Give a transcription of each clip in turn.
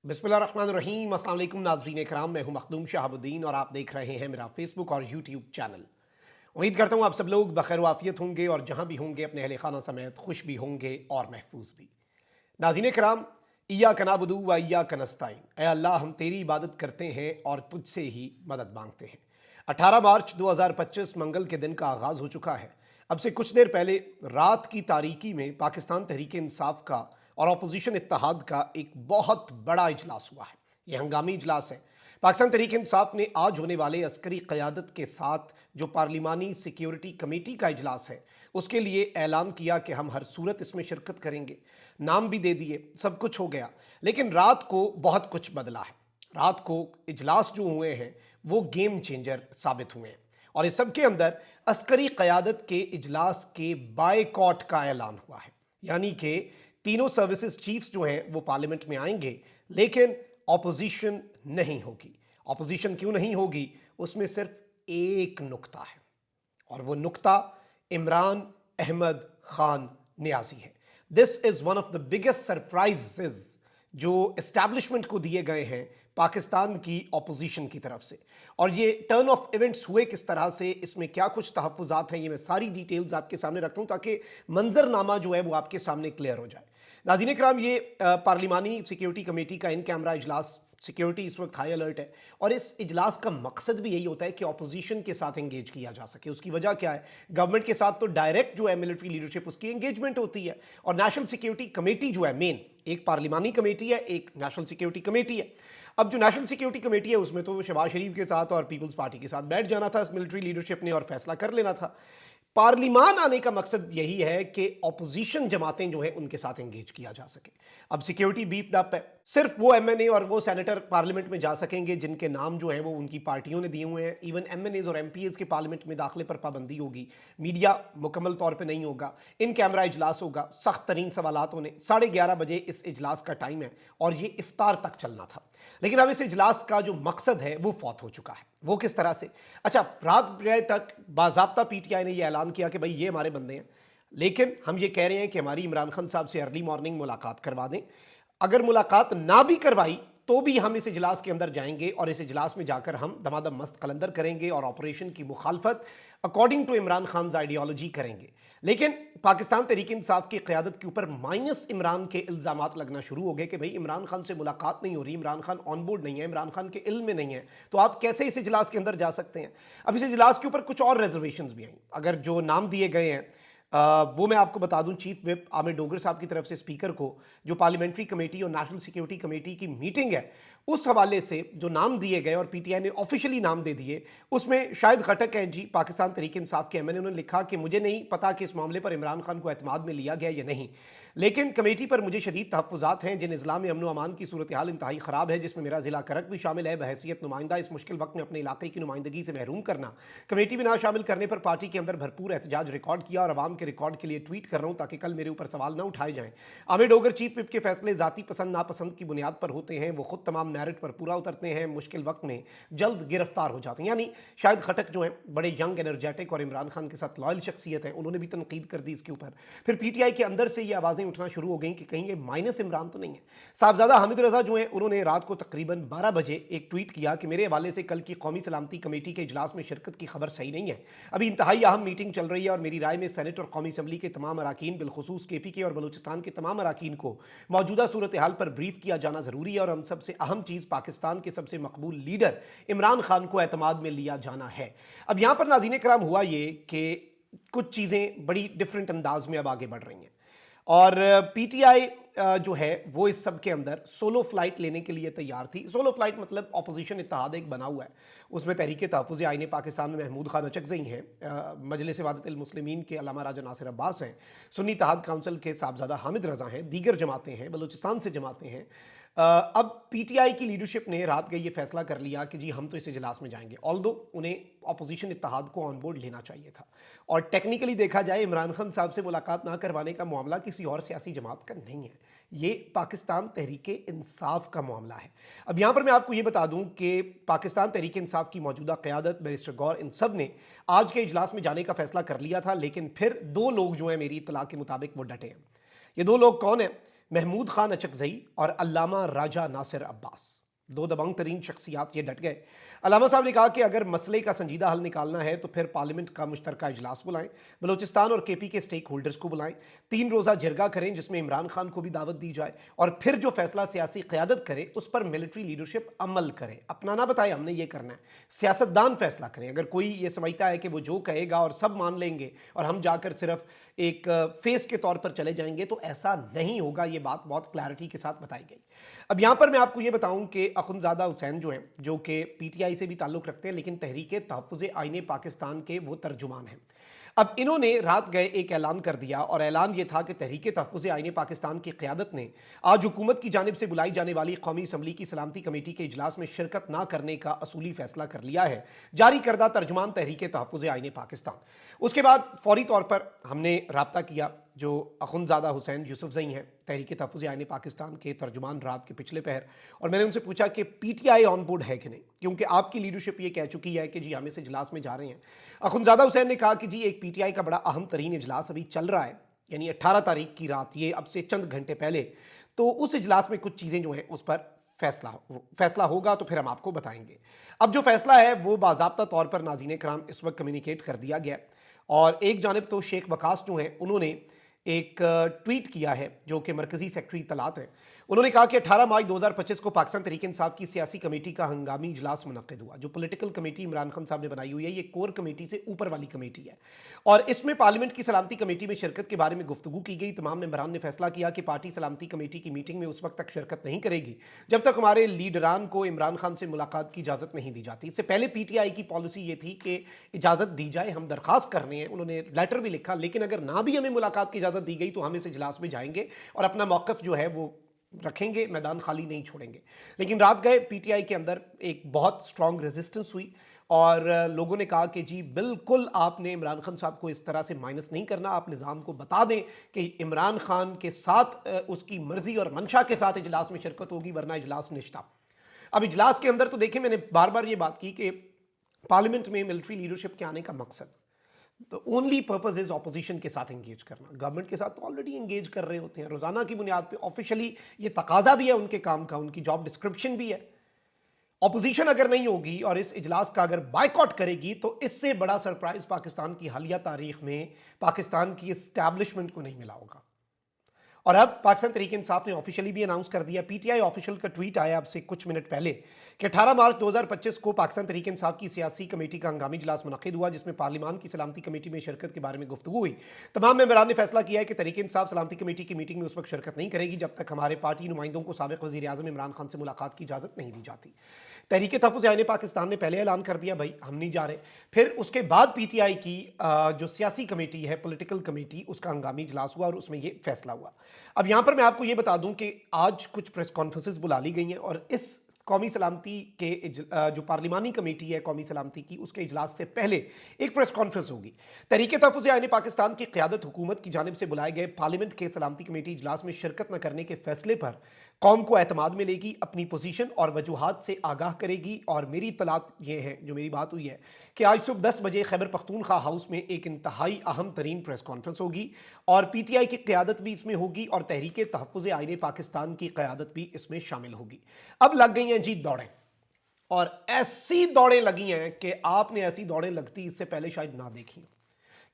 बिस्मिल्लाहिर्रहमानिर्रहीम। अस्सलाम वालेकुम नाज़रीन इकराम, मैं हूं मखदूम शहाबुद्दीन और आप देख रहे हैं मेरा फेसबुक और यूट्यूब चैनल। उम्मीद करता हूं आप सब लोग बखैर वाफियत होंगे और जहां भी होंगे अपने अहले खाना समेत खुश भी होंगे और महफूज भी। नाज़रीन इकराम, इय्याका नअबुदु व इय्याका नस्तईन, ऐ अल्लाह हम तेरी इबादत करते हैं और तुझसे ही मदद मांगते हैं। 18 मार्च 2025 मंगल के दिन का आगाज़ हो चुका है। अब से कुछ देर पहले रात की तारीकी में पाकिस्तान तहरीक इंसाफ का और अपोजिशन इत्तेहाद का एक बहुत बड़ा इजलास हुआ है। यह हंगामी इजलास है। पाकिस्तान तहरीक इंसाफ ने आज होने वाले अस्करी क़यादत के साथ जो पार्लिमानी सिक्योरिटी कमेटी का इजलास है उसके लिए ऐलान किया कि हम हर सूरत इसमें शिरकत करेंगे। नाम भी दे दिए, सब कुछ हो गया। लेकिन रात को बहुत कुछ बदला है। रात को इजलास जो हुए हैं वो गेम चेंजर साबित हुए हैं और इस सब के अंदर अस्करी क़यादत के इजलास के बायकॉट का ऐलान हुआ है। यानी कि तीनों सर्विसेज चीफ्स जो हैं वो पार्लियामेंट में आएंगे लेकिन ऑपोजिशन नहीं होगी। ऑपोजिशन क्यों नहीं होगी? उसमें सिर्फ एक नुक्ता है और वो नुक्ता इमरान अहमद खान नियाजी है। This is one of the biggest surprises जो एस्टैब्लिशमेंट को दिए गए हैं पाकिस्तान की ऑपोजिशन की तरफ से। और ये टर्न ऑफ इवेंट्स हुए किस तरह से, इसमें क्या कुछ तहफ़्फ़ुज़ात हैं, ये मैं सारी डिटेल्स आपके सामने रखता हूं ताकि मंजरनामा जो है वो आपके सामने क्लियर हो जाए। नाज़रीन इकराम, ये पार्लिमानी सिक्योरिटी कमेटी का इन कैमरा इजलास, सिक्योरिटी इस वक्त हाई अलर्ट है और इस इजलास का मकसद भी यही होता है कि ऑपोजिशन के साथ एंगेज किया जा सके। उसकी वजह क्या है? गवर्नमेंट के साथ तो डायरेक्ट जो है मिलिट्री लीडरशिप उसकी एंगेजमेंट होती है और नेशनल सिक्योरिटी कमेटी जो है मेन, एक पार्लिमानी कमेटी है, एक नेशनल सिक्योरिटी कमेटी है। अब जो नेशनल सिक्योरिटी कमेटी है उसमें तो शहबाज शरीफ के साथ और पीपल्स पार्टी के साथ बैठ जाना था मिलिट्री लीडरशिप ने और फैसला कर लेना था। पार्लिमान आने का मकसद यही है कि ऑपोजिशन जमातें जो है उनके साथ एंगेज किया जा सके। अब सिक्योरिटी बीफ्ड अप है। सिर्फ वो एमएनए और वो सेनेटर पार्लियामेंट में जा सकेंगे जिनके नाम जो है वो उनकी पार्टियों ने दिए हुए हैं। इवन एमएनएज और एमपीएस के पार्लियामेंट में दाखिले पर पाबंदी होगी। मीडिया मुकम्मल तौर पर नहीं होगा। इन कैमरा इजलास होगा। सख्त तरीन सवालात होने। 11:30 बजे इस इजलास का टाइम है और ये इफ्तार तक चलना था। लेकिन अब इस इजलास का जो मकसद है वो फौत हो चुका है। वो किस तरह से? अच्छा, रात गए तक बाज़ाब्ता पीटीआई ने यह ऐलान किया कि भाई ये हमारे बंदे हैं, लेकिन हम ये कह रहे हैं कि हमारी इमरान खान साहब से अर्ली मॉर्निंग मुलाकात करवा दें। अगर मुलाकात ना भी करवाई तो भी हम इस इजलास के अंदर जाएंगे और इस इजलास में जाकर हम दमादम मस्त कलंदर करेंगे और ऑपरेशन की मुखालफत according to Imran Khan ideology करेंगे। लेकिन पाकिस्तान तहरीक इंसाफ की क़यादत के ऊपर माइनस इमरान के इल्ज़ामात लगना शुरू हो गए कि भाई इमरान खान से मुलाकात नहीं हो रही, इमरान खान ऑन बोर्ड नहीं है, इमरान खान के इल्म में नहीं है, तो आप कैसे इस इजलास के अंदर जा सकते हैं? अब इस इजलास के ऊपर कुछ और रिजर्वेशंस भी आई। अगर जो नाम दिए गए हैं वो मैं आपको बता दूं, चीफ विप आमिर डोगर साहब की तरफ से स्पीकर को जो पार्लियामेंट्री कमेटी और नेशनल सिक्योरिटी कमेटी की मीटिंग है उस हवाले से जो नाम दिए गए और पीटीआई ने ऑफिशियली नाम दे दिए उसमें शाहिद खटक हैं जी, पाकिस्तान तहरीक इंसाफ के एमएनए। उन्होंने लिखा कि मुझे नहीं पता कि इस मामले पर इमरान खान को एतमाद में लिया गया या नहीं, लेकिन कमेटी पर मुझे शदीद तहफ़्फ़ुज़ात हैं जिन इस्लाम में अमन अमान की सूरत हाल इंतहाई ख़राब है, जिसमें मेरा ज़िला करक भी शामिल है। बहैसियत नुमाइंदा इस मुश्किल वक्त में अपने इलाके की नुमाइंदगी से महरूम करना, कमेटी में ना शामिल करने पर पार्टी के अंदर भरपूर एहतजाज रिकॉर्ड किया और अवाम के रिकॉर्ड के लिए ट्वीट कर रहा हूँ ताकि कल मेरे ऊपर सवाल न उठाए जाएं। आमिर डोगर चीफ विप के फैसले जाती पसंद नापसंद की बुनियाद पर होते हैं, वो खुद तमाम मेरिट पर पूरा उतरते हैं, मुश्किल वक्त में जल्द गिरफ्तार हो जाते हैं। यानी शाहिद खटक जो है बड़े यंग एनर्जेटिक और इमरान खान के साथ लॉयल शख्सियत है, उन्होंने भी तनकीद कर दी इसके ऊपर। फिर पीटीआई के अंदर से ये आवाज़ें उठना शुरू हो गई कि कहीं ये माइनस इमरान तो नहीं है। साहबजादा हामिद रजा जो है उन्होंने रात को तकरीबन 12 बजे एक ट्वीट किया कि मेरे हवाले से कल की कौमी सलामती कमेटी के इजलास में शिरकत की खबर सही नहीं है। अभी इंतहाई अहम मीटिंग चल रही है और मेरी राय में सेनेट और कौमी असम्बली के तमाम अराकीन, बिलखुसूस केपीके और बलूचिस्तान के तमाम अराकीन को मौजूदा सूरत हाल पर ब्रीफ किया जाना ज़रूरी है और हम सबसे अहम चीज़ पाकिस्तान के सबसे मकबूल लीडर इमरान खान को एतमाद में लिया जाना है। अब यहाँ पर नाज़रीन कराम हुआ ये कि कुछ चीज़ें बड़ी डिफरेंट अंदाज में अब आगे बढ़ रही हैं और पीटीआई जो है वो इस सब के अंदर सोलो फ्लाइट लेने के लिए तैयार थी। सोलो फ्लाइट मतलब ऑपोजिशन इत्तेहाद एक बना हुआ है, उसमें तहरीक तहफ़्फ़ुज़ आईन पाकिस्तान में महमूद खान अचकज़ई हैं, मजलिस वहादतुल मुस्लिमीन के अल्लामा राजा नासिर अब्बास हैं, सुन्नी इत्तेहाद काउंसिल के साहबजादा हामिद रज़ा हैं, दीगर जमातें हैं, बलूचिस्तान से जमातें हैं। अब पीटीआई की लीडरशिप ने रात गए ये फैसला कर लिया कि जी हम तो इस इजलास में जाएंगे, ऑल्दो उन्हें अपोजिशन इत्तेहाद को ऑन बोर्ड लेना चाहिए था। और टेक्निकली देखा जाए इमरान खान साहब से मुलाकात ना करवाने का मामला किसी और सियासी जमात का नहीं है, ये पाकिस्तान तहरीक इंसाफ का मामला है। अब यहाँ पर मैं आपको ये बता दूँ कि पाकिस्तान तहरीक इंसाफ की मौजूदा क़यादत बैरिस्टर गौर इन सब ने आज के इजलास में जाने का फैसला कर लिया था, लेकिन फिर दो लोग जो हैं मेरी इत्तला के मुताबिक वो डटे हैं। ये दो लोग कौन हैं? महमूद खान अचकजई और अल्लामा राजा नासिर अब्बास, दो दबंग तरीन शख्सियात ये डट गए। अल्लामा साहब ने कहा कि अगर मसले का संजीदा हल निकालना है तो फिर पार्लियामेंट का मुश्तरका इजलास बुलाएं, बलूचिस्तान और केपी के स्टेक होल्डर्स को बुलाएं, 3 रोज़ा जिरगा करें जिसमें इमरान खान को भी दावत दी जाए और फिर जो फैसला सियासी क़यादत करे उस पर मिलिट्री लीडरशिप अमल करे। अपना ना बताए हमने ये करना है, सियासतदान फैसला करें। अगर कोई ये समझता है कि वो जो कहेगा और सब मान लेंगे और हम जाकर सिर्फ एक फेस के तौर पर चले जाएंगे तो ऐसा नहीं होगा। ये बात बहुत क्लैरिटी के साथ बताई गई। अब यहां पर मैं आपको ये बताऊं कि अखुंज़ादा हुसैन जो हैं, जो कि पीटीआई से भी ताल्लुक़ रखते हैं लेकिन तहरीक तहफ़्फ़ुज़ आईन पाकिस्तान के वो तर्जुमान हैं। अब इन्होंने रात गए एक ऐलान कर दिया और ऐलान ये था कि तहरीक तहफ़्फ़ुज़ आईन पाकिस्तान की क़यादत ने आज हुकूमत की जानिब से बुलाई जाने वाली कौमी असम्बली की सलामती कमेटी के इजलास में शिरकत ना करने का असूली फैसला कर लिया है। जारी करदा तर्जुमान तहरीक तहफ़्फ़ुज़ आईन पाकिस्तान। उसके बाद फौरी तौर पर हमने राब्ता किया जो अखुंज़ादा हुसैन यूसुफ़ज़ई हैं, तहरीक तहफ़्फ़ुज़ आईन पाकिस्तान के तर्जुमान, रात के पिछले पहर, और मैंने उनसे पूछा कि पीटीआई ऑन बोर्ड है कि नहीं, क्योंकि आपकी लीडरशिप ये कह चुकी है कि जी हम इस इजलास में जा रहे हैं। अखुंज़ादा हुसैन ने कहा कि जी एक पीटीआई का बड़ा अहम तरीन इजलास अभी चल रहा है, यानी 18 तारीख की रात, ये अब से चंद घंटे पहले, तो उस इजलास में कुछ चीज़ें जो हैं उस पर फैसला होगा तो फिर हम आपको बताएंगे। अब जो फैसला है वो बाज़ाब्ता तौर पर नाज़रीन कराम इस वक्त कम्युनिकेट कर दिया गया और एक जानिब तो शेख वकास जो हैं उन्होंने एक ट्वीट किया है जो कि मरकजी सेक्रेटरी तलात है। उन्होंने कहा कि 18 मार्च 2025 को पाकिस्तान तहरीक इंसाफ की सियासी कमेटी का हंगामी इजलास मुनक्किद हुआ। जो पॉलिटिकल कमेटी इमरान खान साहब ने बनाई हुई है, ये कोर कमेटी से ऊपर वाली कमेटी है और इसमें पार्लियामेंट की सलामती कमेटी में शिरकत के बारे में गुफ्तगू की गई। तमाम मेंबरान ने फैसला किया कि पार्टी सलामती कमेटी की मीटिंग में उस वक्त तक शिरकत नहीं करेगी जब तक हमारे लीडरान को इमरान खान से मुलाकात की इजाज़त नहीं दी जाती। इससे पहले पीटीआई की पॉलिसी ये थी कि इजाज़त दी जाए, हम दरख्वास्त कर रहे हैं, उन्होंने लेटर भी लिखा, लेकिन अगर ना भी हमें मुलाकात की इजाज़त दी गई तो हम इस इजलास में जाएंगे और अपना मौक़िफ़ जो है वो रखेंगे, मैदान खाली नहीं छोड़ेंगे। लेकिन रात गए पीटीआई के अंदर एक बहुत स्ट्रॉन्ग रेजिस्टेंस हुई और लोगों ने कहा कि जी बिल्कुल आपने इमरान खान साहब को इस तरह से माइनस नहीं करना, आप निज़ाम को बता दें कि इमरान खान के साथ उसकी मर्जी और मंशा के साथ इजलास में शिरकत होगी, वरना इजलास निश्चित। अब इजलास के अंदर तो देखिए मैंने बार बार ये बात की कि पार्लियामेंट में मिलिट्री लीडरशिप के आने का मकसद, the only purpose is opposition के साथ एंगेज करना। गवर्नमेंट के साथ तो ऑलरेडी एंगेज कर रहे होते हैं रोजाना की बुनियाद पे, ऑफिशियली ये तकाजा भी है उनके काम का, उनकी जॉब डिस्क्रिप्शन भी है। ऑपोजिशन अगर नहीं होगी और इस इजलास का अगर बायकॉट करेगी तो इससे बड़ा सरप्राइज पाकिस्तान की हालिया तारीख में पाकिस्तान की एस्टैब्लिशमेंट को नहीं मिला होगा। और अब पाकिस्तान तहरीक इंसाफ ने ऑफिशियली भी अनाउंस कर दिया, पीटीआई ऑफिशियल का ट्वीट आया अब से कुछ मिनट पहले कि 18 मार्च 2025 को पाकिस्तान तहरीक इंसाफ की सियासी कमेटी का हंगामी इजलास मुनक्किद हुआ जिसमें पार्लियामान की सलामती कमेटी में शिरकत के बारे में गुफ्तगू हुई। तमाम मेंबरान ने फैसला किया है कि तहरीक इंसाफ सलामती कमेटी की मीटिंग में उस वक्त शिरकत नहीं करेगी जब तक हमारे पार्टी नुमाइंदों को साबिक वज़ीर आज़म इमरान खान से मुलाकात की इजाज़त नहीं दी जाती। तहरीक तहफ़्फ़ुज़ आईन पाकिस्तान ने पहले ऐलान कर दिया भाई हम नहीं जा रहे। फिर उसके बाद पीटीआई की जो सियासी कमेटी है, पॉलिटिकल कमेटी, उसका हंगामी इजलास हुआ और उसमें ये फैसला हुआ। अब यहाँ पर मैं आपको ये बता दूं कि आज कुछ प्रेस कॉन्फ्रेंसेस बुला ली गई हैं और इस कौमी सलामती के जो पार्लिमानी कमेटी है कौमी सलामती की, उसके इजलास से पहले एक प्रेस कॉन्फ्रेंस होगी। तहरीक तहफ़्फ़ुज़ आईन पाकिस्तान की क़यादत हुकूमत की जानिब से बुलाए गए पार्लियामेंट के सलामती कमेटी इजलास में शिरकत न करने के फैसले पर कौम को एतमाद में लेगी, अपनी पोजीशन और वजूहात से आगाह करेगी। और मेरी इत्तलात ये है, जो मेरी बात हुई है, कि आज सुबह 10 बजे खैबर पख्तूनख्वा हाउस में एक इंतहाई अहम तरीन प्रेस कॉन्फ्रेंस होगी और पीटीआई की क़यादत भी इसमें होगी और तहरीक तहफ़्फ़ुज़ आईन पाकिस्तान की क़यादत भी इसमें शामिल होगी। अब लग गई हैं जी दौड़ें, और ऐसी दौड़ें लगी हैं कि आपने ऐसी दौड़ें लगती इससे पहले शायद ना देखी,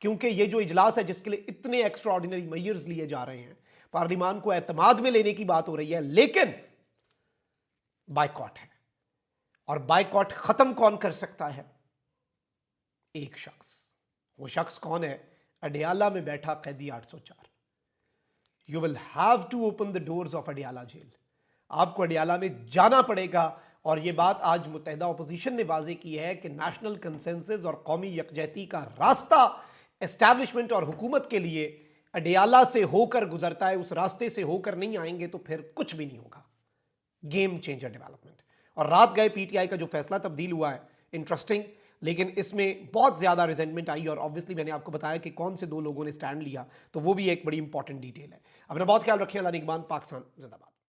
क्योंकि ये जो इजलास है जिसके लिए इतने एक्स्ट्रा ऑर्डिनरी मेजर्स लिए जा रहे हैं, पार्लियामान को एतमाद में लेने की बात हो रही है, लेकिन बायकॉट है। और बायकॉट खत्म कौन कर सकता है? एक शख्स। वो शख्स कौन है? अडियाला में बैठा कैदी 804। You will have to open the doors of Adiala jail. आपको अडियाला में जाना पड़ेगा। और यह बात आज मुत्तहिदा अपोजिशन ने वाज़ेह की है कि नेशनल कंसेंसस और कौमी यकजहती का रास्ता एस्टैब्लिशमेंट और हुकूमत के लिए अडियाला से होकर गुजरता है। उस रास्ते से होकर नहीं आएंगे तो फिर कुछ भी नहीं होगा। Game changer development. और रात गए पीटीआई का जो फैसला तब्दील हुआ है, इंटरेस्टिंग, लेकिन इसमें बहुत ज्यादा रिजेंटमेंट आई और ऑब्वियसली मैंने आपको बताया कि कौन से दो लोगों ने स्टैंड लिया, तो वो भी एक बड़ी इंपॉर्टेंट डिटेल है। अपना बहुत ख्याल रखिए। अल्लाह निगहबान। पाकिस्तान जिंदाबाद।